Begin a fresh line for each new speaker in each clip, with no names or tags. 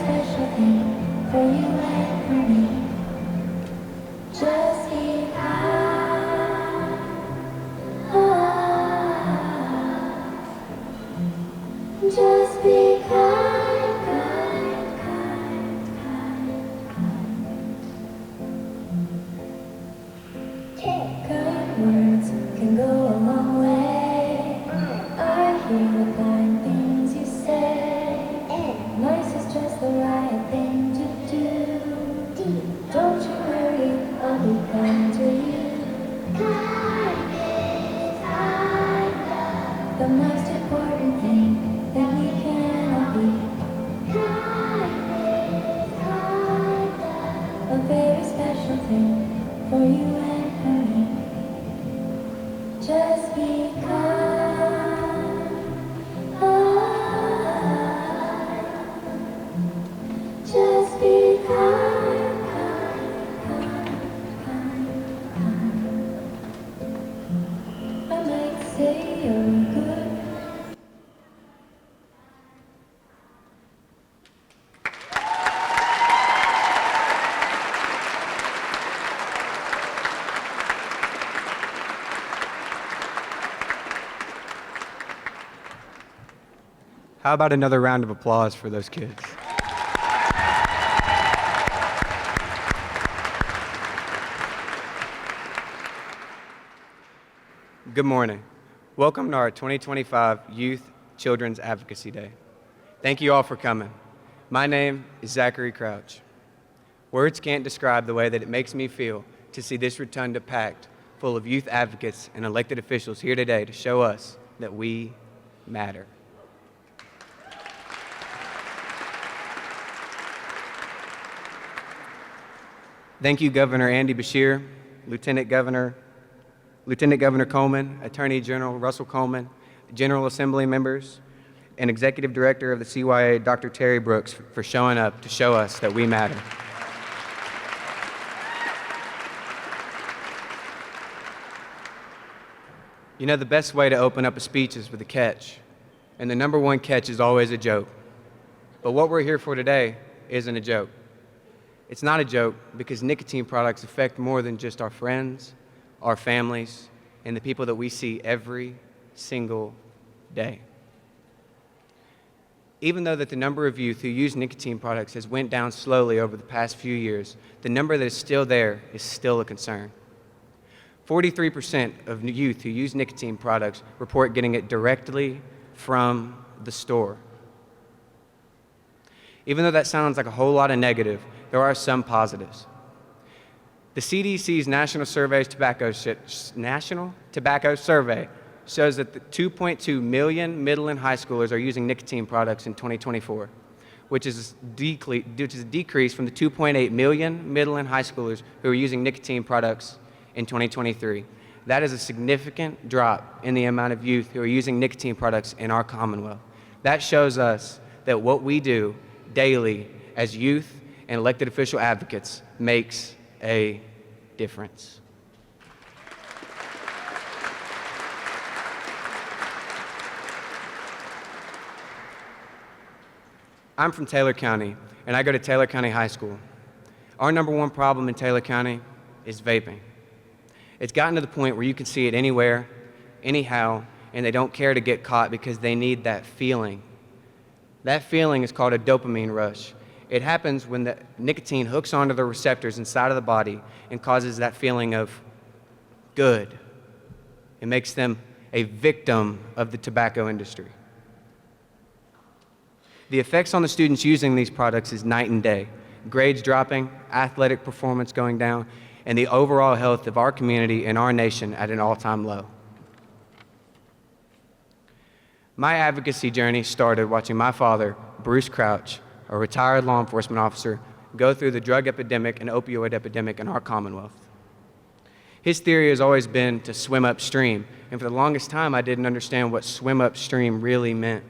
special thing for you and for me. Just be kind. Just be kind, kind, kind, kind, kind. Kind words can go a long way. I hear the kind things you say. Nice is just the right thing to do. Don't you worry, I'll be kind to you. Kind is kind love, the most important thing that we can all be. Kind is kind love, a very special thing for you and for me. Just be kind. Just be kind, kind, kind, kind, kind. I might say you're good.
How about another round of applause for those kids? Good morning. Welcome to our 2025 Youth Children's Advocacy Day. Thank you all for coming. My name is Zachary Crouch. Words can't describe the way that it makes me feel to see this rotunda packed full of youth advocates and elected officials here today to show us that we matter. Thank you, Governor Andy Beshear, Lieutenant Governor Coleman, Attorney General Russell Coleman, General Assembly members, and Executive Director of the CYA, Dr. Terry Brooks, for showing up to show us that we matter. You know, the best way to open up a speech is with a catch, and the number one catch is always a joke. But what we're here for today isn't a joke. It's not a joke because nicotine products affect more than just our friends, our families, and the people that we see every single day. Even though that the number of youth who use nicotine products has went down slowly over the past few years, the number that is still there is still a concern. 43% of youth who use nicotine products report getting it directly from the store. Even though that sounds like a whole lot of negative, there are some positives. The CDC's National Tobacco Survey shows that the 2.2 million middle and high schoolers are using nicotine products in 2024, which is a decrease from the 2.8 million middle and high schoolers who are using nicotine products in 2023. That is a significant drop in the amount of youth who are using nicotine products in our Commonwealth. That shows us that what we do daily as youth and elected official advocates makes a difference. I'm from Taylor County, and I go to Taylor County High School. Our number one problem in Taylor County is vaping. It's gotten to the point where you can see it anywhere, anyhow, and they don't care to get caught because they need that feeling. That feeling is called a dopamine rush. It happens when the nicotine hooks onto the receptors inside of the body and causes that feeling of good. It makes them a victim of the tobacco industry. The effects on the students using these products is night and day. Grades dropping, athletic performance going down, and the overall health of our community and our nation at an all-time low. My advocacy journey started watching my father, Bruce Crouch, a retired law enforcement officer, go through the drug epidemic and opioid epidemic in our Commonwealth. His theory has always been to swim upstream, and for the longest time I didn't understand what swim upstream really meant.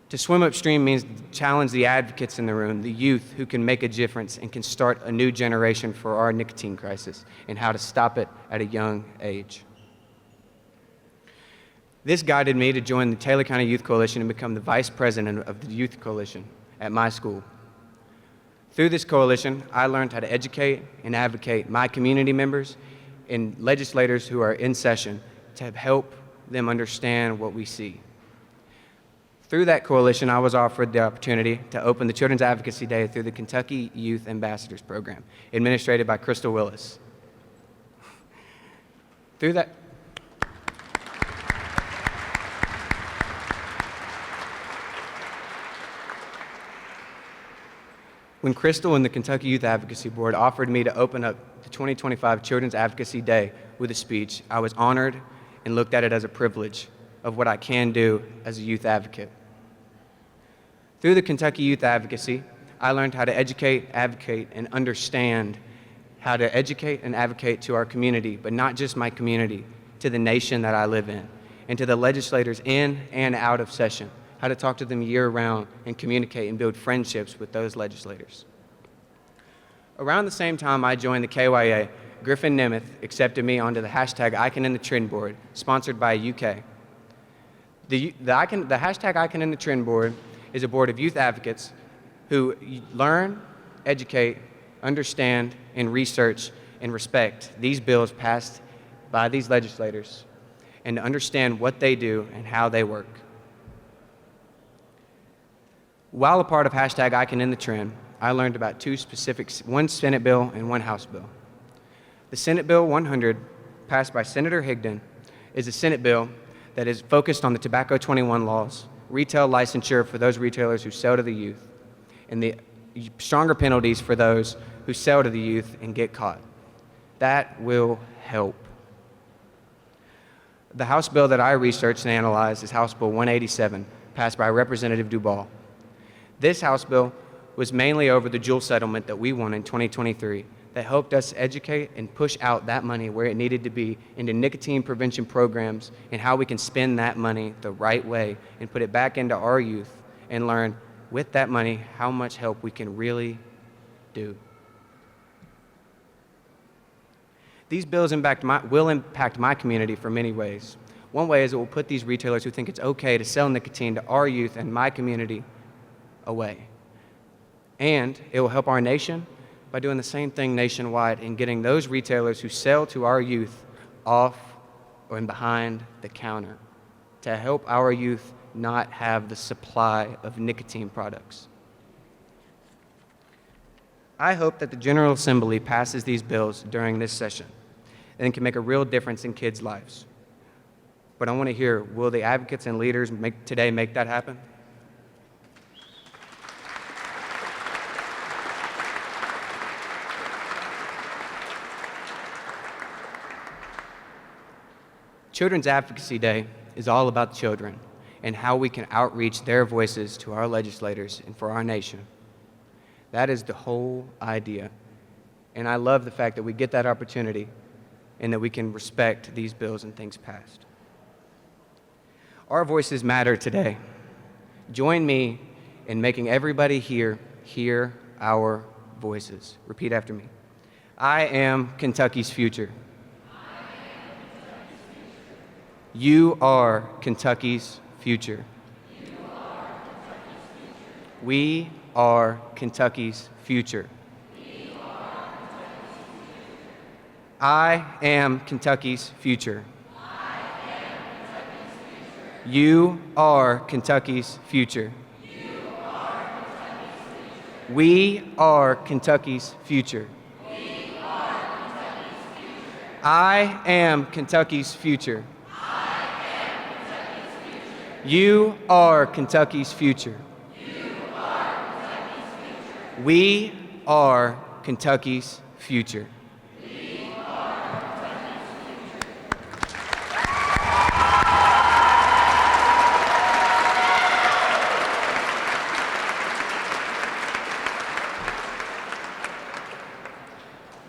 To swim upstream means to challenge the advocates in the room, the youth who can make a difference and can start a new generation for our nicotine crisis and how to stop it at a young age. This guided me to join the Taylor County Youth Coalition and become the vice president of the Youth Coalition. at my school. Through this coalition, I learned how to educate and advocate my community members and legislators who are in session to help them understand what we see. Through that coalition, I was offered the opportunity to open the Children's Advocacy Day through the Kentucky Youth Ambassadors Program, administered by Crystal Willis. Through that, when Crystal and the Kentucky Youth Advocacy Board offered me to open up the 2025 Children's Advocacy Day with a speech, I was honored and looked at it as a privilege of what I can do as a youth advocate. Through the Kentucky Youth Advocacy, I learned how to educate, advocate, and understand how to educate and advocate to our community, but not just my community, to the nation that I live in, and to the legislators in and out of session, how to talk to them year-round and communicate and build friendships with those legislators. Around the same time I joined the KYA, Griffin Nemeth accepted me onto the hashtag Icon in the Trend Board, sponsored by UK. The hashtag Icon in the Trend Board is a board of youth advocates who learn, educate, understand, and research and respect these bills passed by these legislators and to understand what they do and how they work. While a part of hashtag Icon in the Trend, I learned about two specifics, one Senate bill and one House bill. The Senate Bill 100, passed by Senator Higdon, is a Senate bill that is focused on the Tobacco 21 laws, retail licensure for those retailers who sell to the youth, and the stronger penalties for those who sell to the youth and get caught. That will help. The House bill that I researched and analyzed is House Bill 187, passed by Representative Duval. This House bill was mainly over the Juul settlement that we won in 2023 that helped us educate and push out that money where it needed to be into nicotine prevention programs and how we can spend that money the right way and put it back into our youth and learn with that money how much help we can really do. These bills will impact my community for many ways. One way is it will put these retailers who think it's okay to sell nicotine to our youth and my community away. And it will help our nation by doing the same thing nationwide and getting those retailers who sell to our youth off or behind the counter to help our youth not have the supply of nicotine products. I hope that the General Assembly passes these bills during this session and can make a real difference in kids' lives. But I want to hear, will the advocates and leaders today make that happen? Children's Advocacy Day is all about children and how we can outreach their voices to our legislators and for our nation. That is the whole idea. And I love the fact that we get that opportunity and that we can respect these bills and things passed. Our voices matter today. Join me in making everybody here hear our voices. Repeat after me. I am Kentucky's future. You are Kentucky's future. We are Kentucky's future. I am Kentucky's future. You are Kentucky's future. We are Kentucky's future. I am Kentucky's future. You are Kentucky's future. We are Kentucky's future.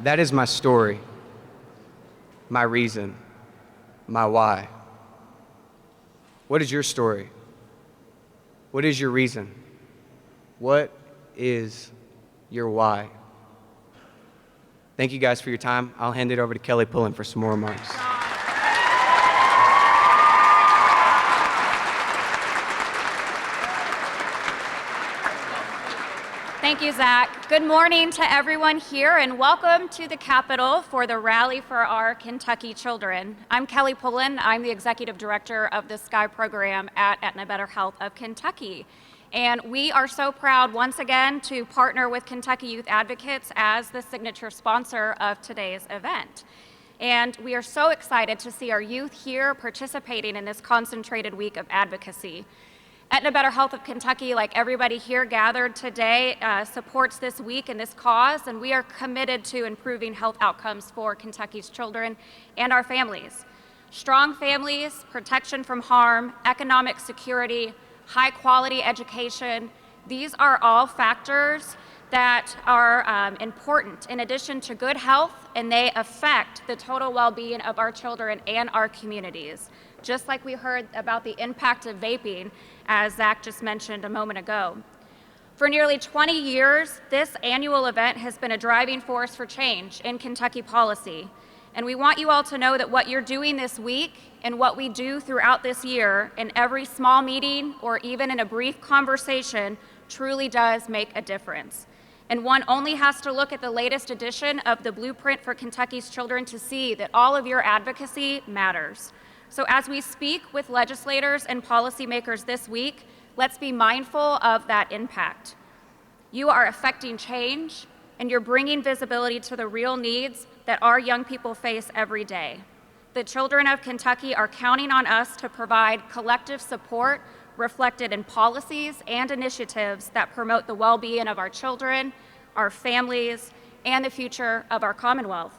That is my story, my reason, my why. What is your story? What is your reason? What is your why? Thank you guys for your time. I'll hand it over to Kelly Pullen for some more remarks.
Thank you, Zach. Good morning to everyone here, and welcome to the Capitol for the Rally for Our Kentucky Children. I'm Kelly Pullen. I'm the Executive Director of the SKY program at Aetna Better Health of Kentucky. And we are so proud once again to partner with Kentucky Youth Advocates as the signature sponsor of today's event. And we are so excited to see our youth here participating in this concentrated week of advocacy. Aetna Better Health of Kentucky, like everybody here gathered today, supports this week and this cause, and we are committed to improving health outcomes for Kentucky's children and our families. Strong families, protection from harm, economic security, high quality education, these are all factors that are important in addition to good health, and they affect the total well-being of our children and our communities. Just like we heard about the impact of vaping, as Zach just mentioned a moment ago. For nearly 20 years, this annual event has been a driving force for change in Kentucky policy. And we want you all to know that what you're doing this week and what we do throughout this year in every small meeting or even in a brief conversation truly does make a difference. And one only has to look at the latest edition of the Blueprint for Kentucky's Children to see that all of your advocacy matters. So as we speak with legislators and policymakers this week, let's be mindful of that impact. You are affecting change, and you're bringing visibility to the real needs that our young people face every day. The children of Kentucky are counting on us to provide collective support reflected in policies and initiatives that promote the well-being of our children, our families, and the future of our Commonwealth.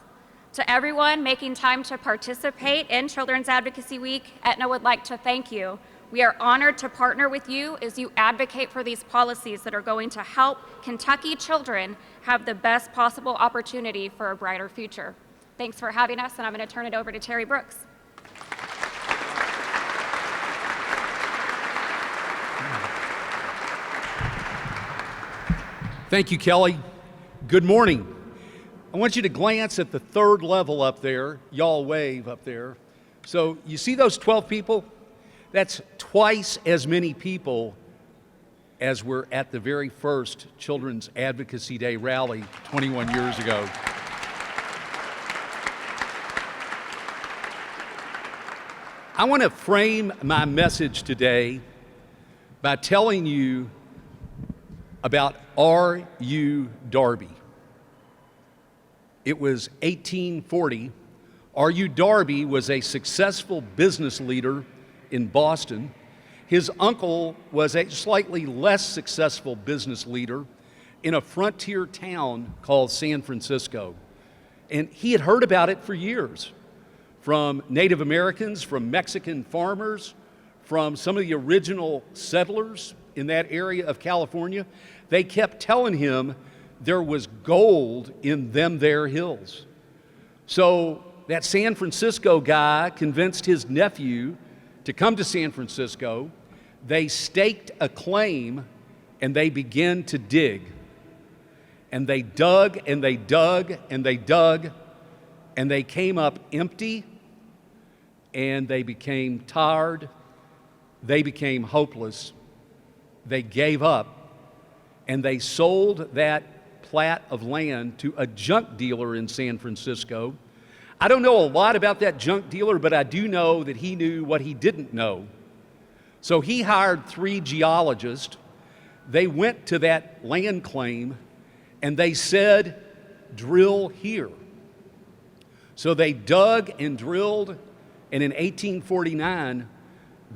To everyone making time to participate in Children's Advocacy Week, Aetna would like to thank you. We are honored to partner with you as you advocate for these policies that are going to help Kentucky children have the best possible opportunity for a brighter future. Thanks for having us, and I'm going to turn it over to Terry Brooks.
Thank you, Kelly. Good morning. I want you to glance at the third level up there. Y'all wave up there. So you see those 12 people? That's twice as many people as were at the very first Children's Advocacy Day rally 21 years ago. I want to frame my message today by telling you about R.U. Darby. It was 1840. R.U. Darby was a successful business leader in Boston. His uncle was a slightly less successful business leader in a frontier town called San Francisco. And he had heard about it for years from Native Americans, from Mexican farmers, from some of the original settlers in that area of California. They kept telling him there was gold in them there hills. So that San Francisco guy convinced his nephew to come to San Francisco. They staked a claim and they began to dig. And they dug and they dug and they dug, and they came up empty, and they became tired, they became hopeless, they gave up, and they sold that plat of land to a junk dealer in San Francisco. I don't know a lot about that junk dealer, but I do know that he knew what he didn't know. So he hired 3 geologists. They went to that land claim and they said, drill here. So they dug and drilled, and in 1849,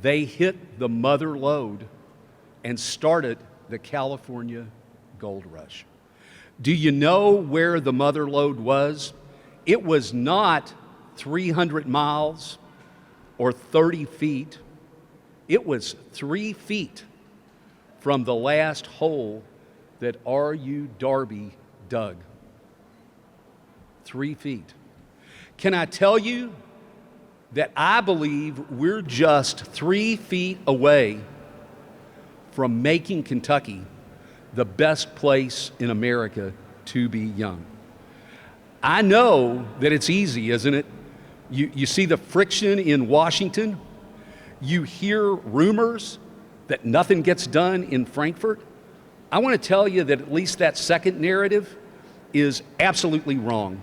they hit the mother lode and started the California gold rush. Do you know where the mother lode was? It was not 300 miles or 30 feet. It was 3 feet from the last hole that R.U. Darby dug. 3 feet. Can I tell you that I believe we're just 3 feet away from making Kentucky the best place in America to be young? I know that it's easy, isn't it? You see the friction in Washington. You hear rumors that nothing gets done in Frankfurt. I want to tell you that at least that second narrative is absolutely wrong.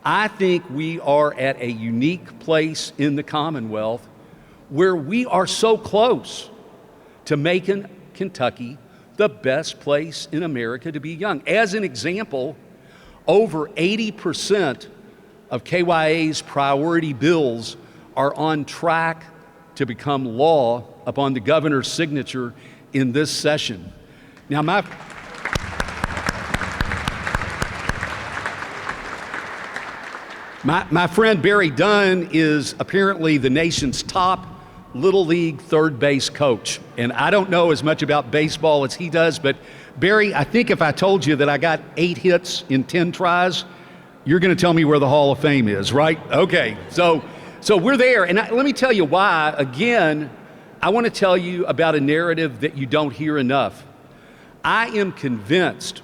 I think we are at a unique place in the Commonwealth where we are so close to making Kentucky the best place in America to be young. As an example, over 80% of KYA's priority bills are on track to become law upon the governor's signature in this session. Now, my friend Barry Dunn is apparently the nation's top Little League third base coach. And I don't know as much about baseball as he does, but Barry, I think if I told you that I got 8 hits in 10 tries, you're going to tell me where the Hall of Fame is, right? Okay, so we're there. And let me tell you why. Again, I want to tell you about a narrative that you don't hear enough. I am convinced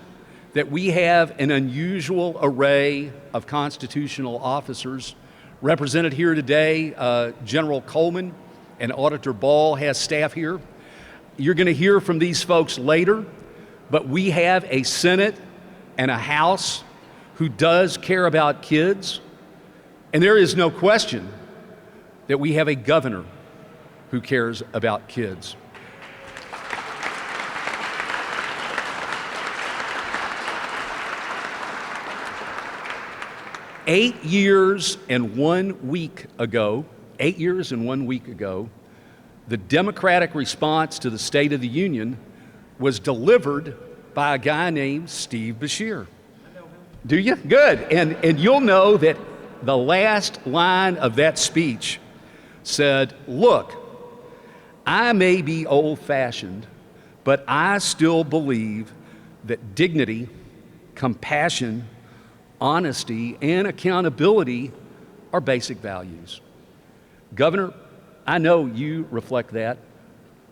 that we have an unusual array of constitutional officers represented here today. General Coleman and Auditor Ball has staff here. You're going to hear from these folks later, but we have a Senate and a House who does care about kids, and there is no question that we have a governor who cares about kids. Eight years and 1 week ago, the Democratic response to the State of the Union was delivered by a guy named Steve Beshear. Do you? Good. And you'll know that the last line of that speech said, "Look, I may be old-fashioned, but I still believe that dignity, compassion, honesty, and accountability are basic values." Governor, I know you reflect that.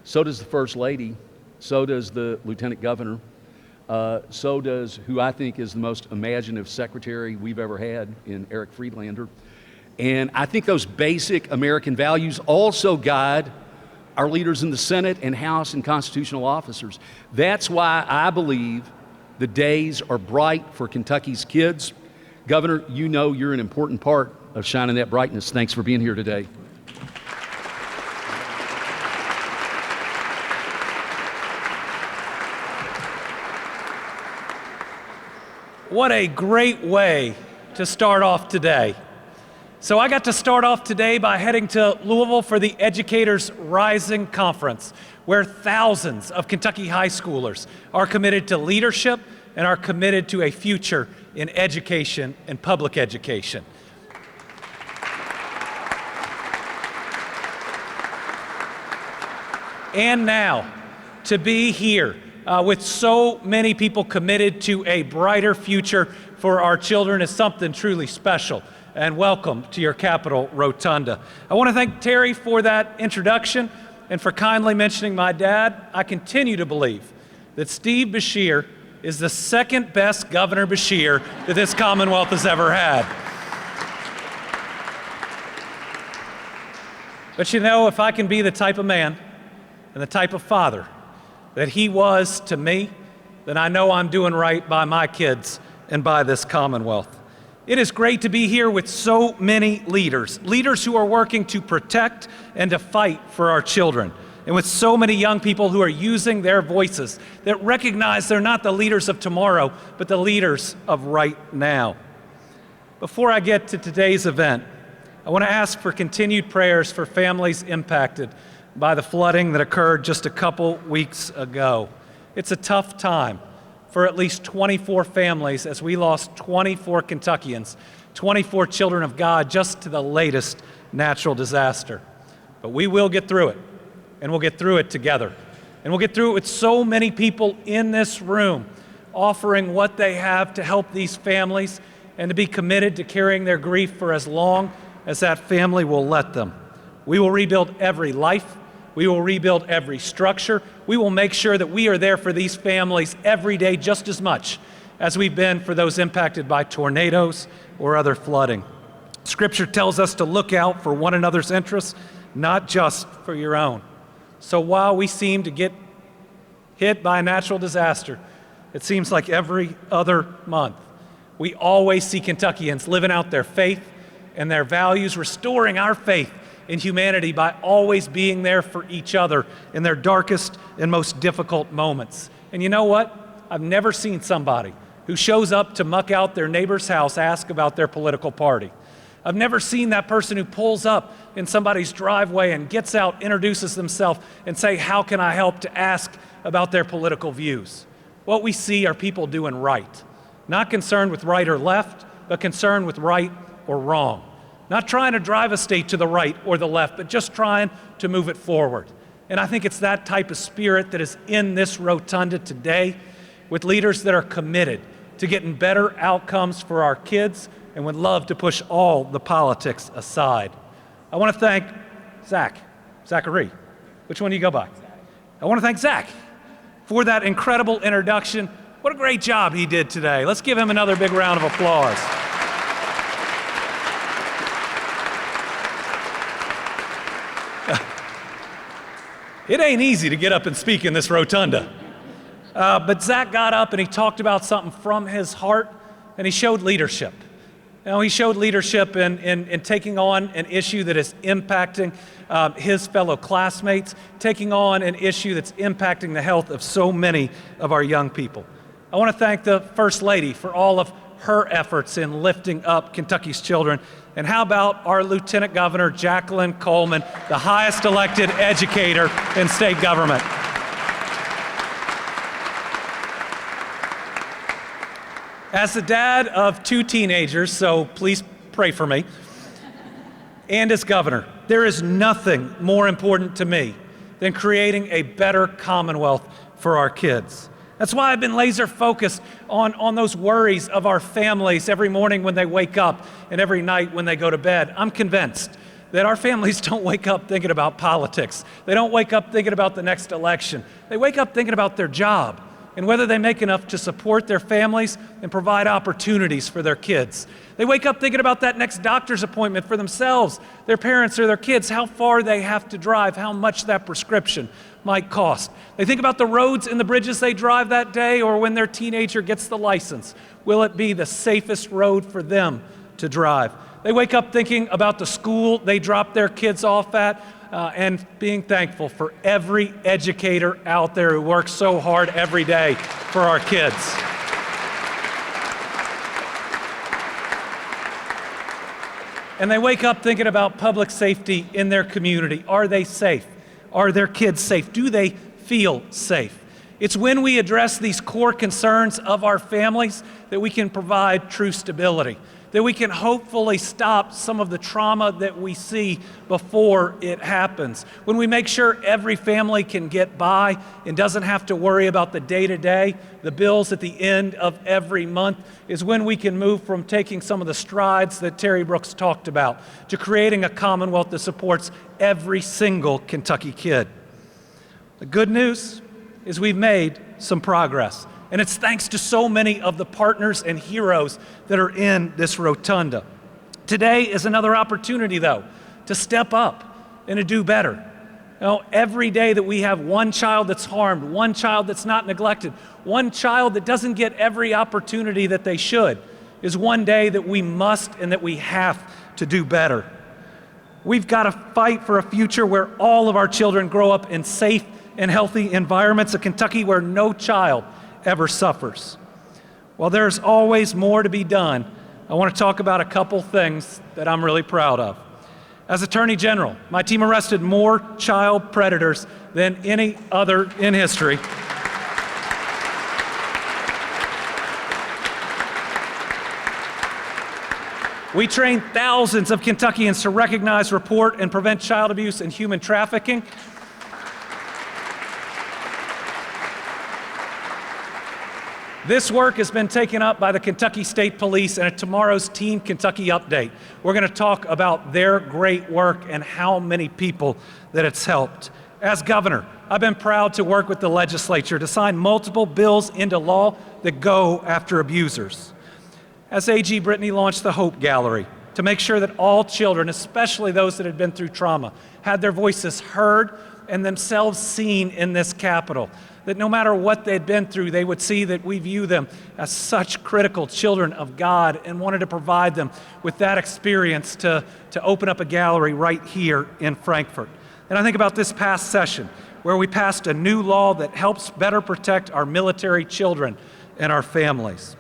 So does the First Lady. So does the Lieutenant Governor. So does who I think is the most imaginative secretary we've ever had in Eric Friedlander. And I think those basic American values also guide our leaders in the Senate and House and constitutional officers. That's why I believe the days are bright for Kentucky's kids. Governor, you know you're an important part of shining that brightness. Thanks for being here today.
What a great way to start off today. So I got to start off today by heading to Louisville for the Educators Rising Conference, where thousands of Kentucky high schoolers are committed to leadership and are committed to a future in education and public education. And now, to be here with so many people committed to a brighter future for our children is something truly special. And welcome to your Capitol Rotunda. I want to thank Terry for that introduction and for kindly mentioning my dad. I continue to believe that Steve Beshear is the second best Governor Beshear that this Commonwealth has ever had. But you know, if I can be the type of man and the type of father that he was to me, then I know I'm doing right by my kids and by this Commonwealth. It is great to be here with so many leaders who are working to protect and to fight for our children, and with so many young people who are using their voices that recognize they're not the leaders of tomorrow, but the leaders of right now. Before I get to today's event, I want to ask for continued prayers for families impacted by the flooding that occurred just a couple weeks ago. It's a tough time for at least 24 families as we lost 24 Kentuckians, 24 children of God just to the latest natural disaster. But we will get through it, and we'll get through it together. And we'll get through it with so many people in this room offering what they have to help these families and to be committed to carrying their grief for as long as that family will let them. We will rebuild every life. We will rebuild every structure. We will make sure that we are there for these families every day just as much as we've been for those impacted by tornadoes or other flooding. Scripture tells us to look out for one another's interests, not just for your own. So while we seem to get hit by a natural disaster, it seems like every other month, we always see Kentuckians living out their faith and their values, restoring our faith in humanity by always being there for each other in their darkest and most difficult moments. And you know what? I've never seen somebody who shows up to muck out their neighbor's house, ask about their political party. I've never seen that person who pulls up in somebody's driveway and gets out, introduces themselves, and say, how can I help, to ask about their political views. What we see are people doing right. Not concerned with right or left, but concerned with right or wrong. Not trying to drive a state to the right or the left, but just trying to move it forward. And I think it's that type of spirit that is in this rotunda today, with leaders that are committed to getting better outcomes for our kids and would love to push all the politics aside. I want to thank Zachary. Which one do you go by? I want to thank Zach for that incredible introduction. What a great job he did today. Let's give him another big round of applause. It ain't easy to get up and speak in this rotunda. But Zach got up and he talked about something from his heart, and he showed leadership. He showed leadership in taking on an issue that is impacting his fellow classmates, taking on an issue that's impacting the health of so many of our young people. I want to thank the First Lady for all of her efforts in lifting up Kentucky's children. And how about our Lieutenant Governor, Jacqueline Coleman, the highest elected educator in state government. As the dad of 2 teenagers, so please pray for me, and as governor, there is nothing more important to me than creating a better Commonwealth for our kids. That's why I've been laser focused on those worries of our families every morning when they wake up and every night when they go to bed. I'm convinced that our families don't wake up thinking about politics. They don't wake up thinking about the next election. They wake up thinking about their job and whether they make enough to support their families and provide opportunities for their kids. They wake up thinking about that next doctor's appointment for themselves, their parents, or their kids, how far they have to drive, how much that prescription might cost. They think about the roads and the bridges they drive that day, or when their teenager gets the license, will it be the safest road for them to drive? They wake up thinking about the school they drop their kids off at, and being thankful for every educator out there who works so hard every day for our kids. And they wake up thinking about public safety in their community. Are they safe? Are their kids safe? Do they feel safe? It's when we address these core concerns of our families that we can provide true stability, that we can hopefully stop some of the trauma that we see before it happens. When we make sure every family can get by and doesn't have to worry about the day-to-day, the bills at the end of every month, is when we can move from taking some of the strides that Terry Brooks talked about to creating a Commonwealth that supports every single Kentucky kid. The good news is we've made some progress. And it's thanks to so many of the partners and heroes that are in this rotunda. Today is another opportunity, though, to step up and to do better. Every day that we have one child that's harmed, one child that's not neglected, one child that doesn't get every opportunity that they should, is one day that we must and that we have to do better. We've got to fight for a future where all of our children grow up in safe and healthy environments, a Kentucky where no child ever suffers. While there's always more to be done, I want to talk about a couple things that I'm really proud of. As Attorney General, my team arrested more child predators than any other in history. We trained thousands of Kentuckians to recognize, report, and prevent child abuse and human trafficking. This work has been taken up by the Kentucky State Police, and at tomorrow's Team Kentucky Update, we're going to talk about their great work and how many people that it's helped. As governor, I've been proud to work with the legislature to sign multiple bills into law that go after abusers. As AG, Brittany launched the Hope Gallery to make sure that all children, especially those that had been through trauma, had their voices heard and themselves seen in this Capitol. that no matter what they'd been through, they would see that we view them as such critical children of God and wanted to provide them with that experience to open up a gallery right here in Frankfort. And I think about this past session, where we passed a new law that helps better protect our military children and our families.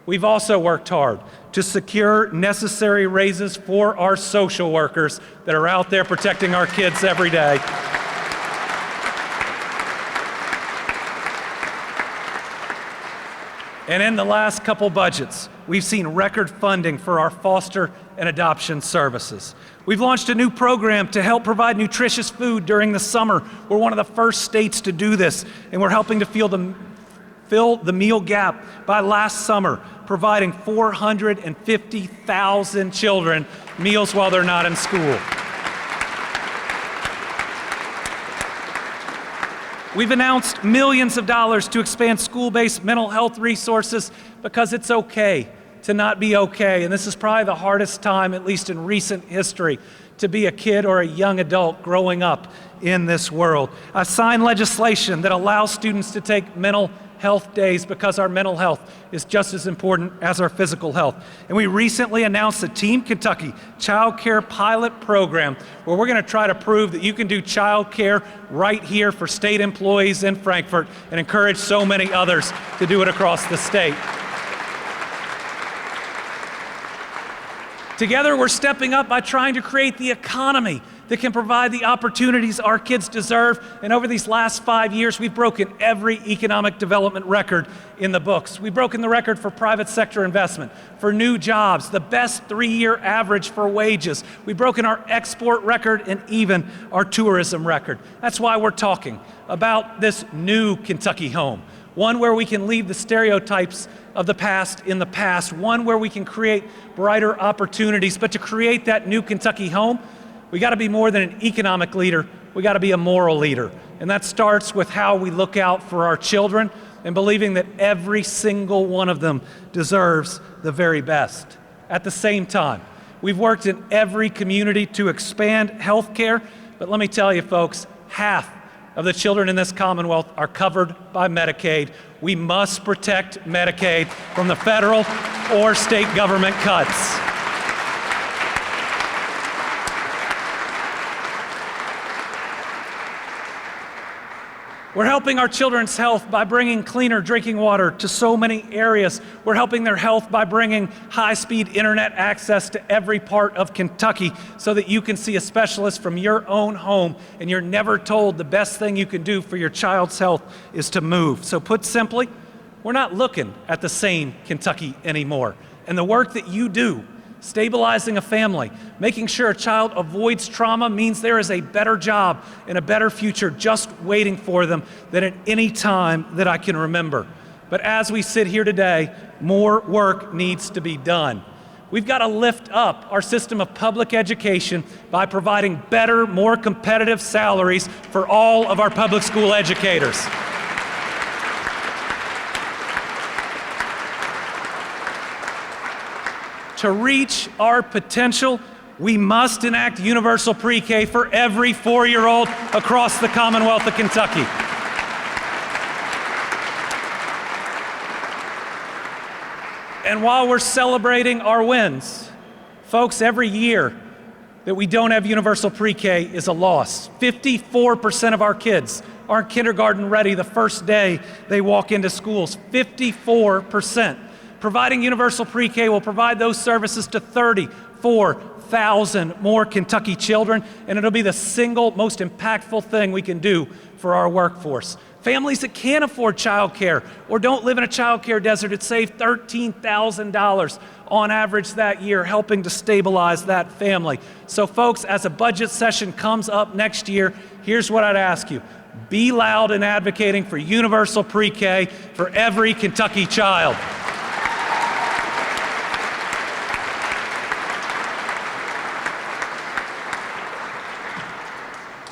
We've also worked hard to secure necessary raises for our social workers that are out there protecting our kids every day. And in the last couple budgets, we've seen record funding for our foster and adoption services. We've launched a new program to help provide nutritious food during the summer. We're one of the first states to do this, and we're helping to fill the meal gap by last summer, providing 450,000 children meals while they're not in school. We've announced millions of dollars to expand school-based mental health resources because it's okay to not be okay. And this is probably the hardest time, at least in recent history, to be a kid or a young adult growing up in this world. I've signed legislation that allows students to take mental health days because our mental health is just as important as our physical health. And we recently announced the Team Kentucky Child Care Pilot Program, where we're going to try to prove that you can do child care right here for state employees in Frankfort and encourage so many others to do it across the state. Together, we're stepping up by trying to create the economy that can provide the opportunities our kids deserve. And over these last 5 years, we've broken every economic development record in the books. We've broken the record for private sector investment, for new jobs, the best 3-year average for wages. We've broken our export record and even our tourism record. That's why we're talking about this new Kentucky home, one where we can leave the stereotypes of the past in the past, one where we can create brighter opportunities. But to create that new Kentucky home, we got to be more than an economic leader, we got to be a moral leader. And that starts with how we look out for our children and believing that every single one of them deserves the very best. At the same time, we've worked in every community to expand health care, but let me tell you folks, half of the children in this Commonwealth are covered by Medicaid. We must protect Medicaid from the federal or state government cuts. We're helping our children's health by bringing cleaner drinking water to so many areas. We're helping their health by bringing high-speed internet access to every part of Kentucky so that you can see a specialist from your own home and you're never told the best thing you can do for your child's health is to move. So put simply, we're not looking at the same Kentucky anymore. And the work that you do, stabilizing a family, making sure a child avoids trauma, means there is a better job and a better future just waiting for them than at any time that I can remember. But as we sit here today, more work needs to be done. We've got to lift up our system of public education by providing better, more competitive salaries for all of our public school educators. To reach our potential, we must enact universal pre-K for every 4-year-old across the Commonwealth of Kentucky. And while we're celebrating our wins, folks, every year that we don't have universal pre-K is a loss. 54% of our kids aren't kindergarten ready the first day they walk into schools. 54%. Providing universal pre-K will provide those services to 34,000 more Kentucky children, and it'll be the single most impactful thing we can do for our workforce. Families that can't afford childcare or don't live in a childcare desert, it saved $13,000 on average that year, helping to stabilize that family. So folks, as a budget session comes up next year, here's what I'd ask you. Be loud in advocating for universal pre-K for every Kentucky child.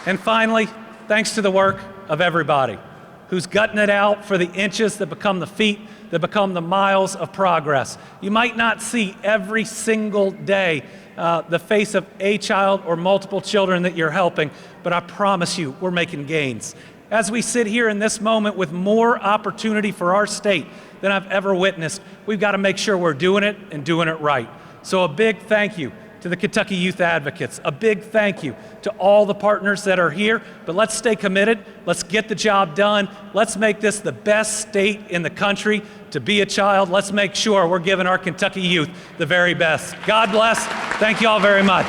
And finally, thanks to the work of everybody who's gutting it out for the inches that become the feet, that become the miles of progress. You might not see every single day the face of a child or multiple children that you're helping, but I promise you, we're making gains. As we sit here in this moment with more opportunity for our state than I've ever witnessed, we've got to make sure we're doing it and doing it right. So a big thank you to the Kentucky Youth Advocates. A big thank you to all the partners that are here, but let's stay committed. Let's get the job done. Let's make this the best state in the country to be a child. Let's make sure we're giving our Kentucky youth the very best. God bless. Thank you all very much.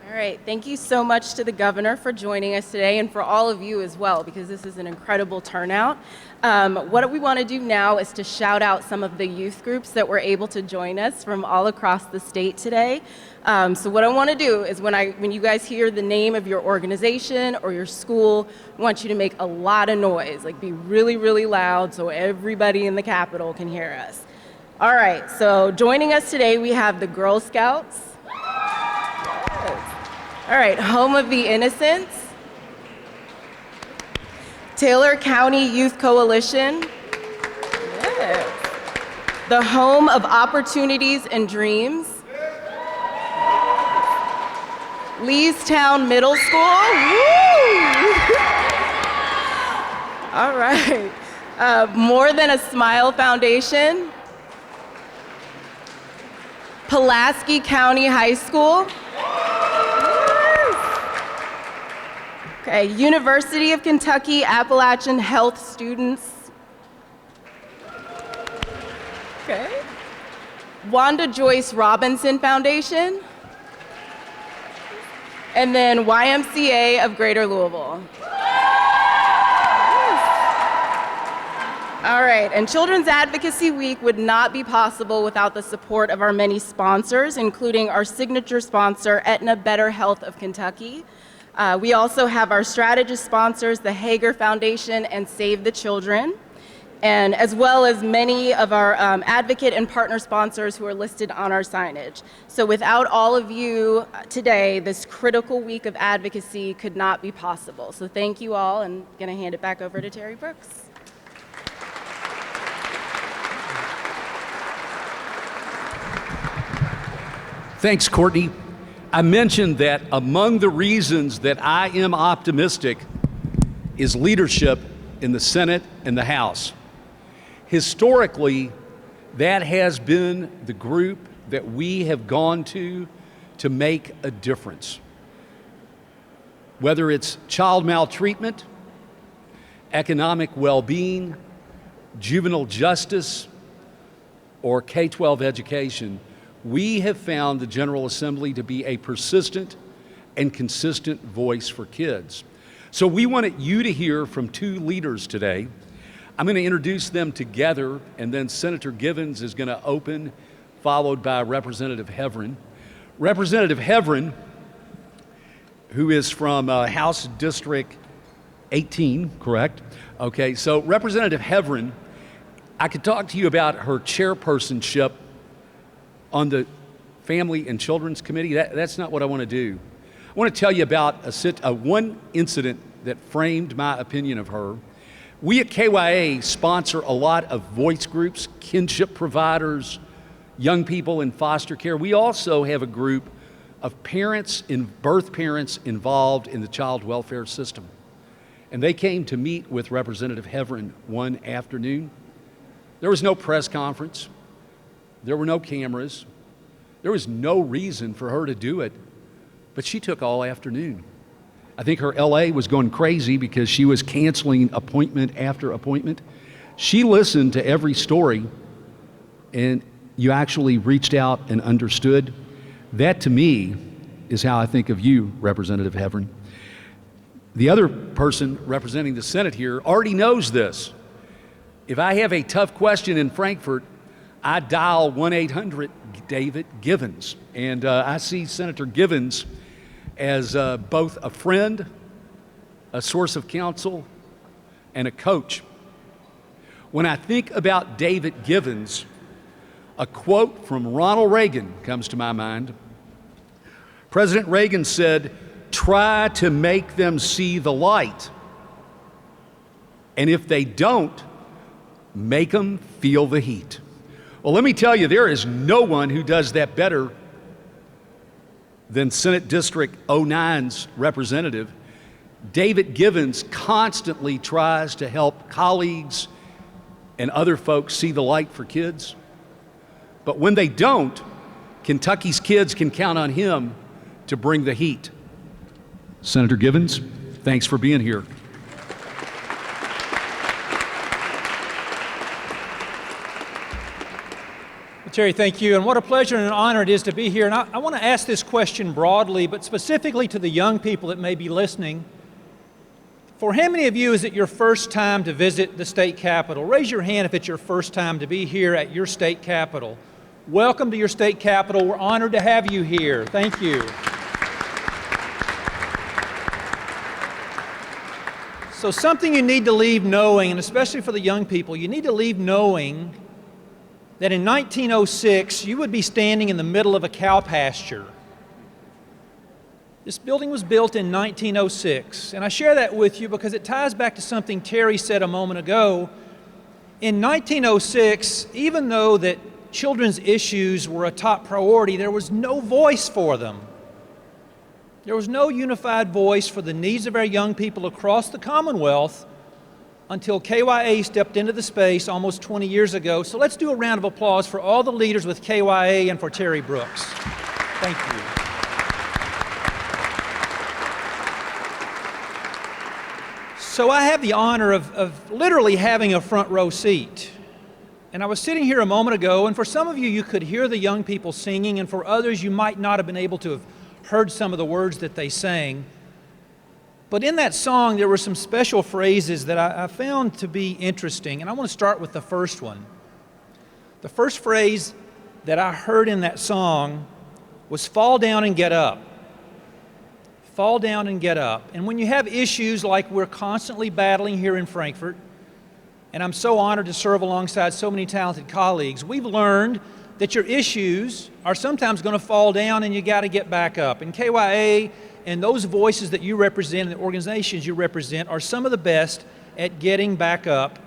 All right, thank you so much to the governor for joining us today and for all of you as well, because this is an incredible turnout. What we want to do now is to shout out some of the youth groups that were able to join us from all across the state today. So what I want to do is when you guys hear the name of your organization or your school, I want you to make a lot of noise, like be really, really loud so everybody in the Capitol can hear us. All right, so joining us today, we have the Girl Scouts. All right, Home of the Innocents, Taylor County Youth Coalition, yes. The Home of Opportunities and Dreams, Leestown Middle School, woo! All right, More Than a Smile Foundation, Pulaski County High School, okay, University of Kentucky Appalachian Health Students. Okay. Wanda Joyce Robinson Foundation. And then YMCA of Greater Louisville. All right, and Children's Advocacy Week would not be possible without the support of our many sponsors, including our signature sponsor, Aetna Better Health of Kentucky. We also have our strategist sponsors, the Hager Foundation and Save the Children, and as well as many of our advocate and partner sponsors who are listed on our signage. So without all of you today, this critical week of advocacy could not be possible. So thank you all, and I'm going to hand it back over to Terry Brooks.
Thanks, Courtney. I mentioned that among the reasons that I am optimistic is leadership in the Senate and the House. Historically, that has been the group that we have gone to make a difference. Whether it's child maltreatment, economic well-being, juvenile justice, or K-12 education, we have found the General Assembly to be a persistent and consistent voice for kids. So we wanted you to hear from two leaders today. I'm going to introduce them together, and then Senator Givens is going to open, followed by Representative Heavrin. Representative Heavrin, who is from House District 18, correct? Okay, so Representative Heavrin, I could talk to you about her chairpersonship on the Family and Children's Committee. That's not what I want to do. I want to tell you about one incident that framed my opinion of her. We at KYA sponsor a lot of voice groups, kinship providers, young people in foster care. We also have a group of parents and birth parents involved in the child welfare system. And they came to meet with Representative Heavrin one afternoon. There was no press conference. There were no cameras. There was no reason for her to do it, but she took all afternoon. I think her LA was going crazy because she was canceling appointment after appointment. She listened to every story, and you actually reached out and understood. That, to me, is how I think of you, Representative Heavrin. The other person representing the Senate here already knows this. If I have a tough question in Frankfort, I dial 1-800-DAVID Givens. And I see Senator Givens as both a friend, a source of counsel, and a coach. When I think about David Givens, a quote from Ronald Reagan comes to my mind. President Reagan said, "Try to make them see the light. And if they don't, make them feel the heat." Well, let me tell you, there is no one who does that better than Senate District 09's representative. David Givens constantly tries to help colleagues and other folks see the light for kids. But when they don't, Kentucky's kids can count on him to bring the heat. Senator Givens, thanks for being here.
Terry, thank you, and what a pleasure and an honor it is to be here. And I want to ask this question broadly, but specifically to the young people that may be listening. For how many of you is it your first time to visit the state capitol? Raise your hand if it's your first time to be here at your state capitol. Welcome to your state capitol. We're honored to have you here. Thank you. So something you need to leave knowing, and especially for the young people, you need to leave knowing that in 1906, you would be standing in the middle of a cow pasture. This building was built in 1906, and I share that with you because it ties back to something Terry said a moment ago. In 1906, even though that children's issues were a top priority, there was no voice for them. There was no unified voice for the needs of our young people across the Commonwealth until KYA stepped into the space almost 20 years ago. So let's do a round of applause for all the leaders with KYA and for Terry Brooks. Thank you. So I have the honor of literally having a front row seat. And I was sitting here a moment ago, and for some of you, you could hear the young people singing, and for others, you might not have been able to have heard some of the words that they sang. But in that song, there were some special phrases that I found to be interesting, and I want to start with the first one. The first phrase that I heard in that song was fall down and get up. Fall down and get up. And when you have issues like we're constantly battling here in Frankfort, and I'm so honored to serve alongside so many talented colleagues, we've learned that your issues are sometimes going to fall down and you got to get back up. And KYA and those voices that you represent and the organizations you represent are some of the best at getting back up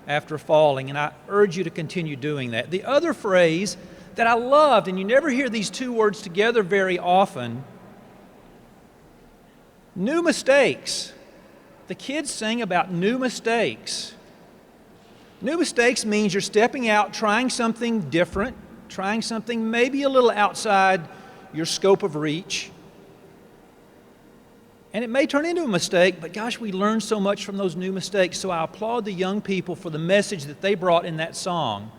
after falling, and I urge you to continue doing that. The other phrase that I loved, and you never hear these two words together very often, new mistakes. The kids sing about new mistakes. New mistakes means you're stepping out, trying something different, trying something maybe a little outside your scope of reach. And it may turn into a mistake, but gosh, we learn so much from those new mistakes. So I applaud the young people for the message that they brought in that song.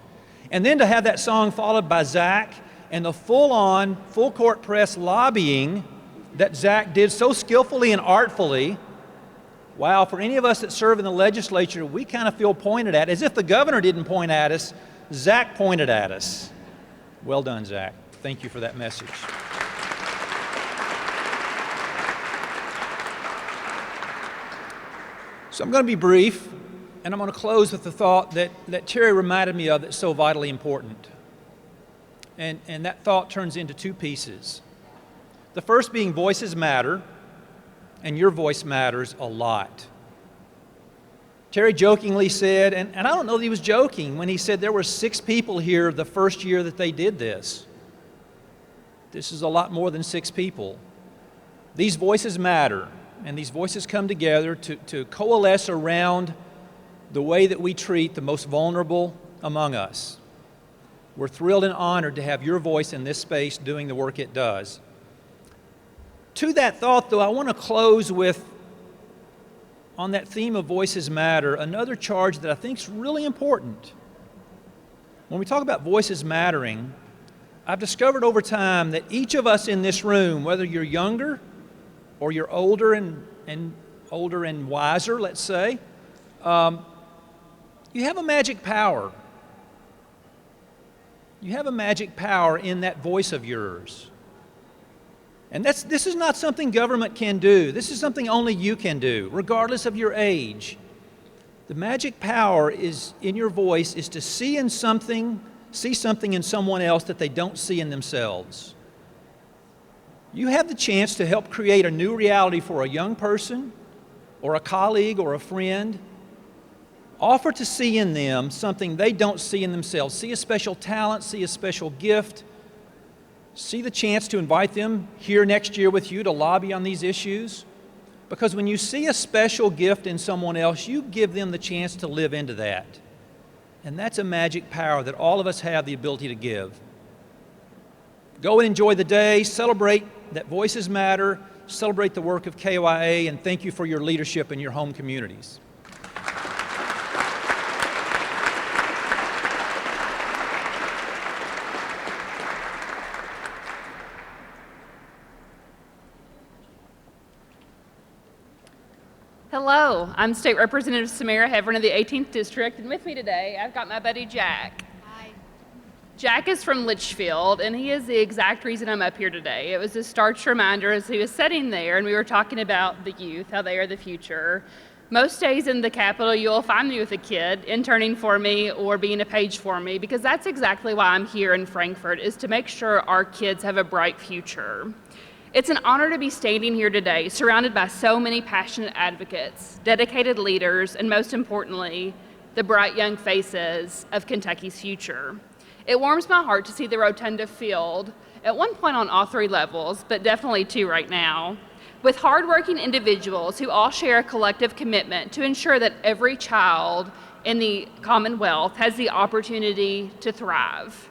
And then to have that song followed by Zach and the full-on, full-court press lobbying that Zach did so skillfully and artfully. Wow, for any of us that serve in the legislature, we kind of feel pointed at, as if the governor didn't point at us, Zach pointed at us. Well done, Zach. Thank you for that message. So I'm going to be brief, and I'm going to close with the thought that Terry reminded me of that's so vitally important. And that thought turns into two pieces. The first being voices matter, and your voice matters a lot. Terry jokingly said, and I don't know that he was joking, when he said there were 6 people here the first year that they did this. This is a lot more than 6 people. These voices matter. And these voices come together to coalesce around the way that we treat the most vulnerable among us. We're thrilled and honored to have your voice in this space doing the work it does. To that thought, though, I want to close with, on that theme of voices matter, another charge that I think is really important. When we talk about voices mattering, I've discovered over time that each of us in this room, whether you're younger or you're older and wiser, let's say, you have a magic power. You have a magic power in that voice of yours. And this is not something government can do. This is something only you can do, regardless of your age. The magic power is in your voice is to see something in someone else that they don't see in themselves. You have the chance to help create a new reality for a young person or a colleague or a friend. Offer to see in them something they don't see in themselves. See a special talent, see a special gift. See the chance to invite them here next year with you to lobby on these issues. Because when you see a special gift in someone else, you give them the chance to live into that. And that's a magic power that all of us have the ability to give. Go and enjoy the day, celebrate that voices matter, celebrate the work of KYA, and thank you for your leadership in your home communities.
Hello, I'm State Representative Samara Heavrin of the 18th District, and with me today I've got my buddy Jack. Hi. Jack is from Litchfield, and he is the exact reason I'm up here today. It was a stark reminder as he was sitting there and we were talking about the youth, how they are the future. Most days in the Capitol you'll find me with a kid interning for me or being a page for me, because that's exactly why I'm here in Frankfort, is to make sure our kids have a bright future. It's an honor to be standing here today, surrounded by so many passionate advocates, dedicated leaders, and most importantly, the bright young faces of Kentucky's future. It warms my heart to see the rotunda filled, at one point on all three levels, but definitely two right now, with hardworking individuals who all share a collective commitment to ensure that every child in the Commonwealth has the opportunity to thrive.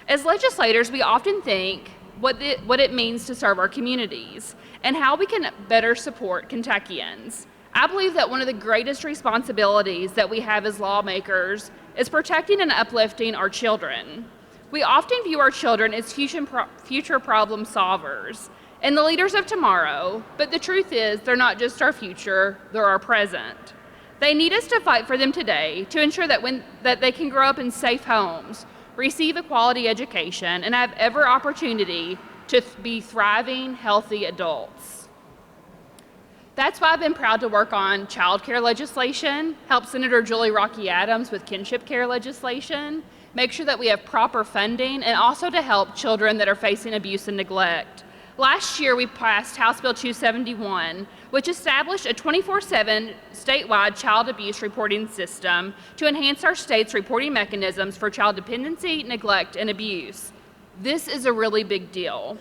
As legislators, we often think what it means to serve our communities and how we can better support Kentuckians. I believe that one of the greatest responsibilities that we have as lawmakers is protecting and uplifting our children. We often view our children as future problem solvers and the leaders of tomorrow, but the truth is they're not just our future, they're our present. They need us to fight for them today to ensure that they can grow up in safe homes, receive a quality education, and have every opportunity to be thriving, healthy adults. That's why I've been proud to work on child care legislation, help Senator Julie Rocky Adams with kinship care legislation, make sure that we have proper funding, and also to help children that are facing abuse and neglect. Last year, we passed House Bill 271, which established a 24/7 statewide child abuse reporting system to enhance our state's reporting mechanisms for child dependency, neglect, and abuse. This is a really big deal.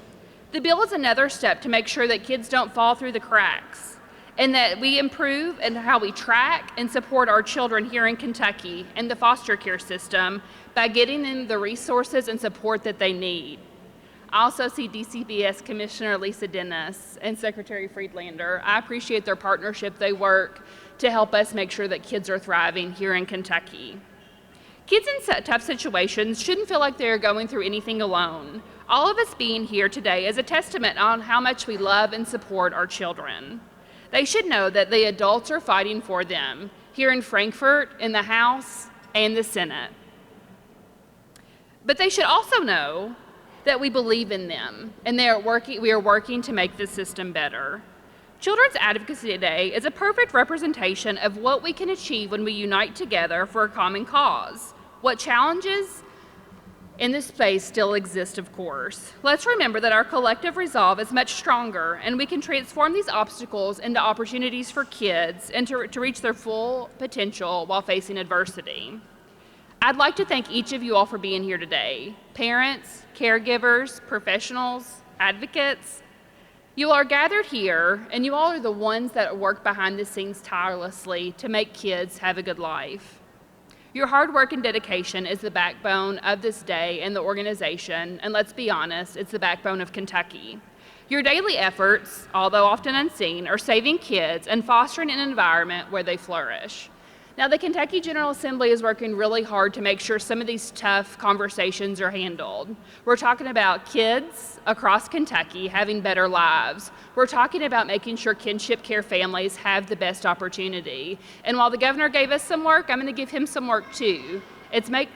The bill is another step to make sure that kids don't fall through the cracks and that we improve in how we track and support our children here in Kentucky and the foster care system by getting them the resources and support that they need. I also see DCBS Commissioner Lisa Dennis and Secretary Friedlander. I appreciate their partnership. They work to help us make sure that kids are thriving here in Kentucky. Kids in tough situations shouldn't feel like they're going through anything alone. All of us being here today is a testament on how much we love and support our children. They should know that the adults are fighting for them here in Frankfort, in the House, and the Senate. But they should also know that we believe in them and we are working to make this system better. Children's Advocacy Today is a perfect representation of what we can achieve when we unite together for a common cause. What challenges in this space still exist, of course. Let's remember that our collective resolve is much stronger and we can transform these obstacles into opportunities for kids and to reach their full potential while facing adversity. I'd like to thank each of you all for being here today. Parents, caregivers, professionals, advocates. You are gathered here, and you all are the ones that work behind the scenes tirelessly to make kids have a good life. Your hard work and dedication is the backbone of this day and the organization, and let's be honest, it's the backbone of Kentucky. Your daily efforts, although often unseen, are saving kids and fostering an environment where they flourish. Now, the Kentucky General Assembly is working really hard to make sure some of these tough conversations are handled. We're talking about kids across Kentucky having better lives. We're talking about making sure kinship care families have the best opportunity. And while the governor gave us some work, I'm going to give him some work too.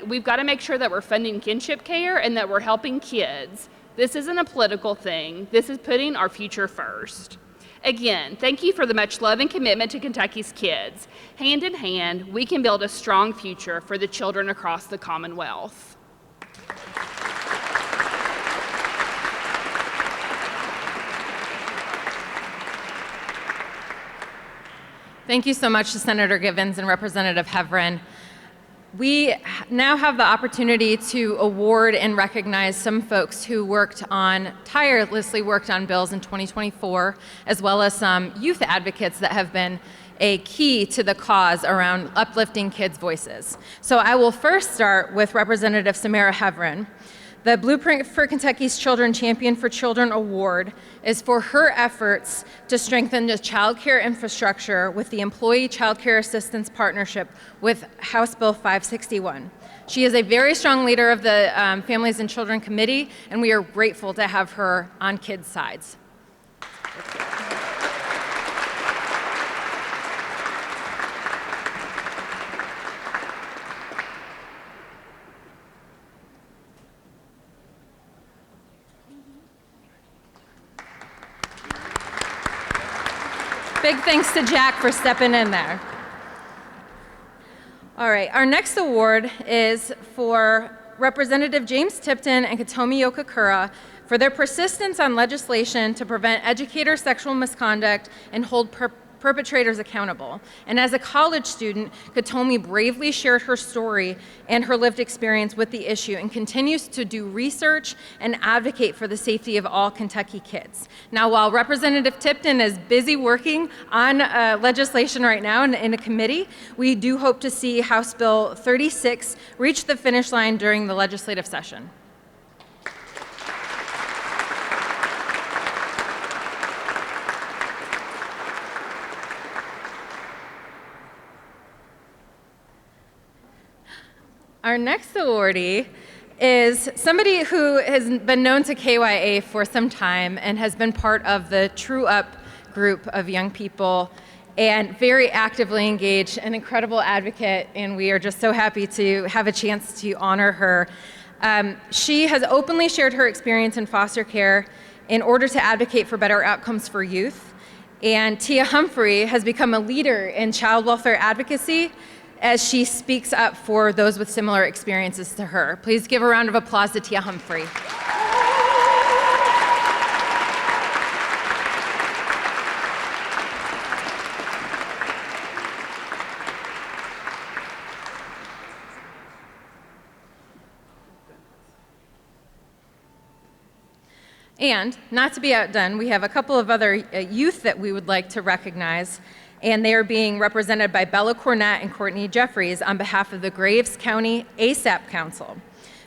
We've got to make sure that we're funding kinship care and that we're helping kids. This isn't a political thing. This is putting our future first. Again, thank you for the much love and commitment to Kentucky's kids. Hand in hand, we can build a strong future for the children across the Commonwealth.
Thank you so much to Senator Givens and Representative Heavrin. We now have the opportunity to award and recognize some folks who tirelessly worked on bills in 2024, as well as some youth advocates that have been a key to the cause around uplifting kids' voices. So I will first start with Representative Samara Heavrin. The Blueprint for Kentucky's Children Champion for Children Award is for her efforts to strengthen the child care infrastructure with the Employee Child Care Assistance Partnership with House Bill 561. She is a very strong leader of the Families and Children Committee, and we are grateful to have her on kids' sides. Big thanks to Jack for stepping in there. All right, our next award is for Representative James Tipton and Katomi Yokakura for their persistence on legislation to prevent educator sexual misconduct and hold perpetrators accountable. And as a college student, Katomi bravely shared her story and her lived experience with the issue and continues to do research and advocate for the safety of all Kentucky kids. Now, while Representative Tipton is busy working on legislation right now in a committee, we do hope to see House Bill 36 reach the finish line during the legislative session. Our next awardee is somebody who has been known to KYA for some time and has been part of the True Up group of young people and very actively engaged, an incredible advocate, and we are just so happy to have a chance to honor her. She has openly shared her experience in foster care in order to advocate for better outcomes for youth, and Tia Humphrey has become a leader in child welfare advocacy as she speaks up for those with similar experiences to her. Please give a round of applause to Tia Humphrey. And not to be outdone, we have a couple of other youth that we would like to recognize, and they are being represented by Bella Cornett and Courtney Jeffries on behalf of the Graves County ASAP Council.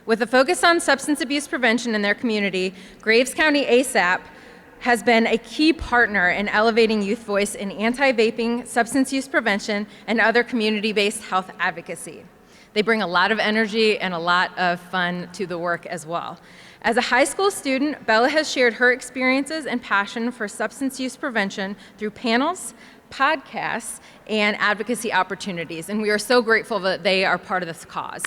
With a focus on substance abuse prevention in their community, Graves County ASAP has been a key partner in elevating youth voice in anti-vaping, substance use prevention, and other community-based health advocacy. They bring a lot of energy and a lot of fun to the work as well. As a high school student, Bella has shared her experiences and passion for substance use prevention through panels, podcasts, and advocacy opportunities, and we are so grateful that they are part of this cause.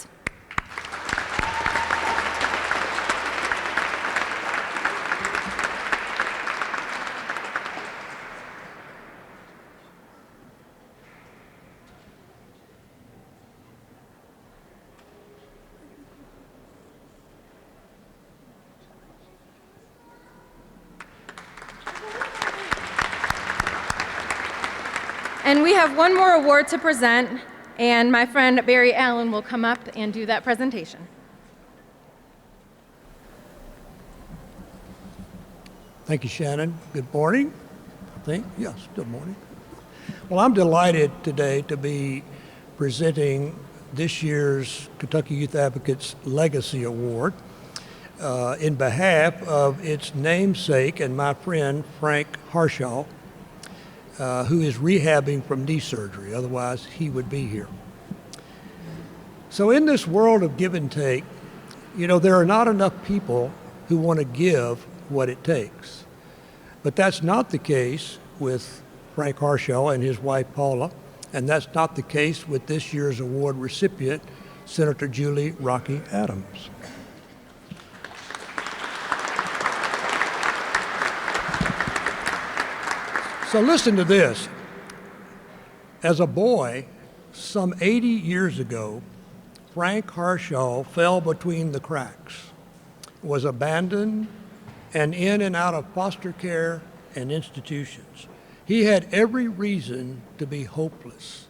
And we have one more award to present, and my friend Barry Allen will come up and do that presentation.
Thank you, Shannon. Good morning, I think. Yes, good morning. Well, I'm delighted today to be presenting this year's Kentucky Youth Advocates Legacy Award in behalf of its namesake and my friend Frank Harshaw, who is rehabbing from knee surgery. Otherwise, he would be here. So in this world of give and take, you know, there are not enough people who want to give what it takes. But that's not the case with Frank Harshaw and his wife Paula, and that's not the case with this year's award recipient, Senator Julie Rocky Adams. So listen to this. As a boy, some 80 years ago, Frank Harshaw fell between the cracks, was abandoned, and in and out of foster care and institutions. He had every reason to be hopeless,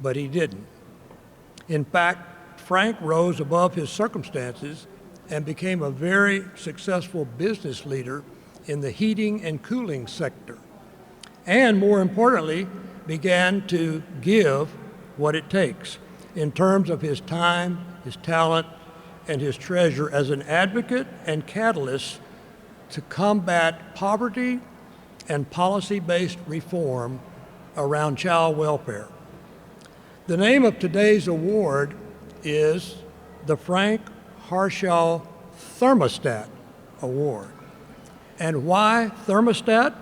but he didn't. In fact, Frank rose above his circumstances and became a very successful business leader in the heating and cooling sector, and more importantly, began to give what it takes in terms of his time, his talent, and his treasure as an advocate and catalyst to combat poverty and policy-based reform around child welfare. The name of today's award is the Frank Harshaw Thermostat Award. And why thermostat?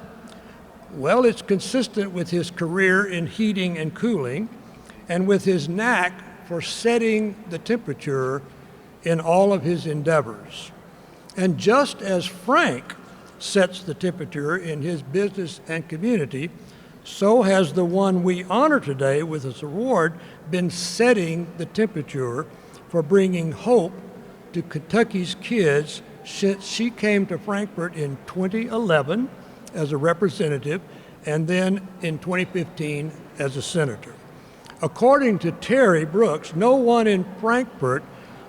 Well, it's consistent with his career in heating and cooling and with his knack for setting the temperature in all of his endeavors. And just as Frank sets the temperature in his business and community, so has the one we honor today with this award been setting the temperature for bringing hope to Kentucky's kids since she came to Frankfort in 2011 as a representative and then in 2015 as a senator. According to Terry Brooks, no one in Frankfort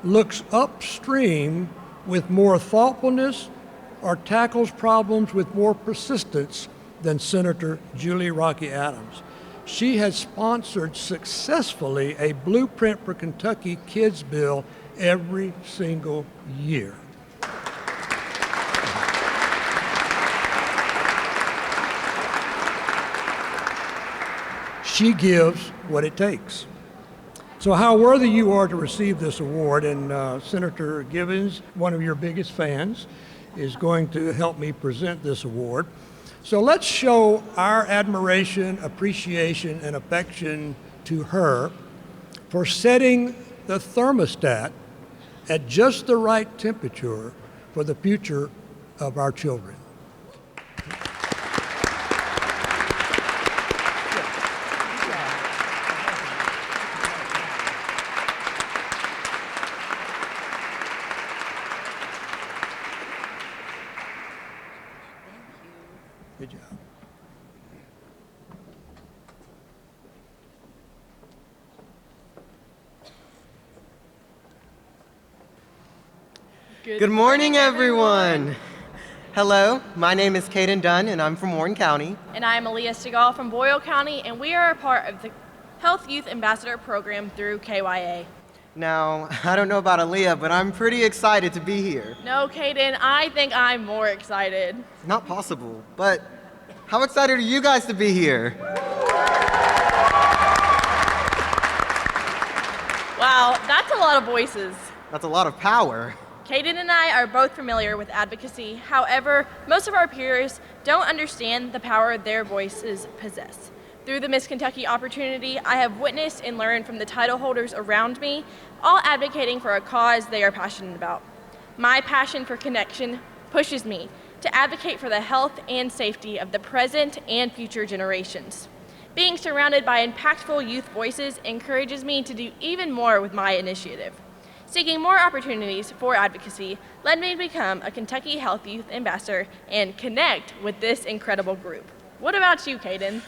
looks upstream with more thoughtfulness or tackles problems with more persistence than Senator Julie Rocky Adams. She has sponsored successfully a Blueprint for Kentucky Kids bill every single year. She gives what it takes. So how worthy you are to receive this award, and Senator Givens, one of your biggest fans, is going to help me present this award. So let's show our admiration, appreciation, and affection to her for setting the thermostat at just the right temperature for the future of our children. Good job.
Good morning, everyone. Hello, my name is Kaden Dunn, and I'm from Warren County.
And I'm Aaliyah Stigall from Boyle County, and we are a part of the Health Youth Ambassador Program through KYA.
Now, I don't know about Aaliyah, but I'm pretty excited to be here.
No, Kaden, I think I'm more excited.
Not possible, but how excited are you guys to be here?
Wow, that's a lot of voices.
That's a lot of power.
Kaden and I are both familiar with advocacy. However, most of our peers don't understand the power their voices possess. Through the Miss Kentucky opportunity, I have witnessed and learned from the title holders around me, all advocating for a cause they are passionate about. My passion for connection pushes me to advocate for the health and safety of the present and future generations. Being surrounded by impactful youth voices encourages me to do even more with my initiative. Seeking more opportunities for advocacy led me to become a Kentucky Health Youth Ambassador and connect with this incredible group. What about you, Kaden?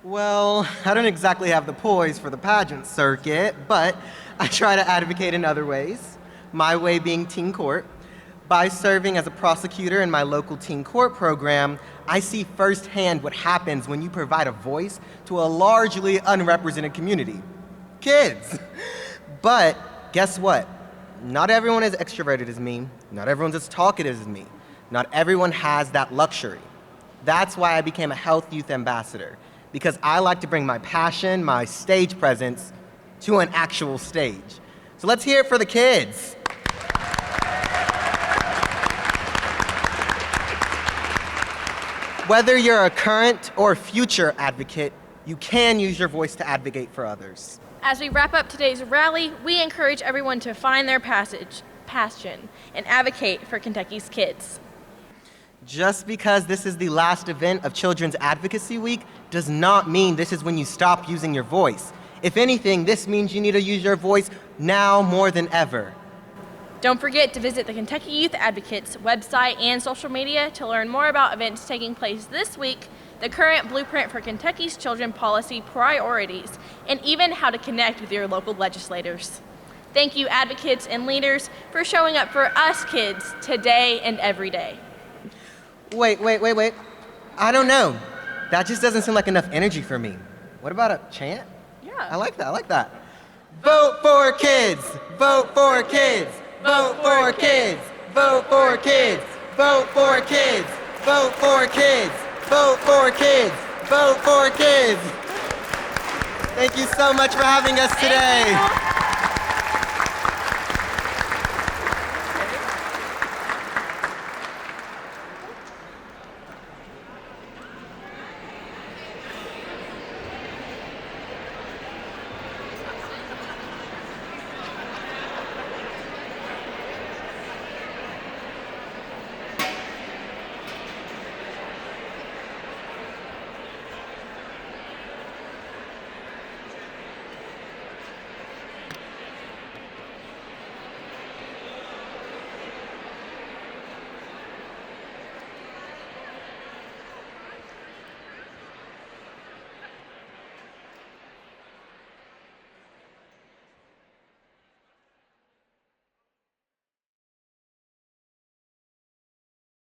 Well, I don't exactly have the poise for the pageant circuit, but I try to advocate in other ways. My way being teen court. By serving as a prosecutor in my local teen court program, I see firsthand what happens when you provide a voice to a largely unrepresented community. Kids. But guess what? Not everyone is extroverted as me. Not everyone's as talkative as me. Not everyone has that luxury. That's why I became a Health Youth Ambassador, because I like to bring my passion, my stage presence, to an actual stage. So let's hear it for the kids. Whether you're a current or future advocate, you can use your voice to advocate for others.
As we wrap up today's rally, we encourage everyone to find their passion and advocate for Kentucky's kids.
Just because this is the last event of Children's Advocacy Week does not mean this is when you stop using your voice. If anything, this means you need to use your voice now more than ever.
Don't forget to visit the Kentucky Youth Advocates website and social media to learn more about events taking place this week the current blueprint for Kentucky's children policy priorities, and even how to connect with your local legislators. Thank you, advocates and leaders, for showing up for us kids today and every day.
Wait. I don't know. That just doesn't seem like enough energy for me. What about a chant?
Yeah.
I like that. Vote for kids! Vote for kids! Vote for kids! Vote for kids! Vote for kids! Vote for kids! Vote for kids! Vote for kids! Thank you so much for having us today.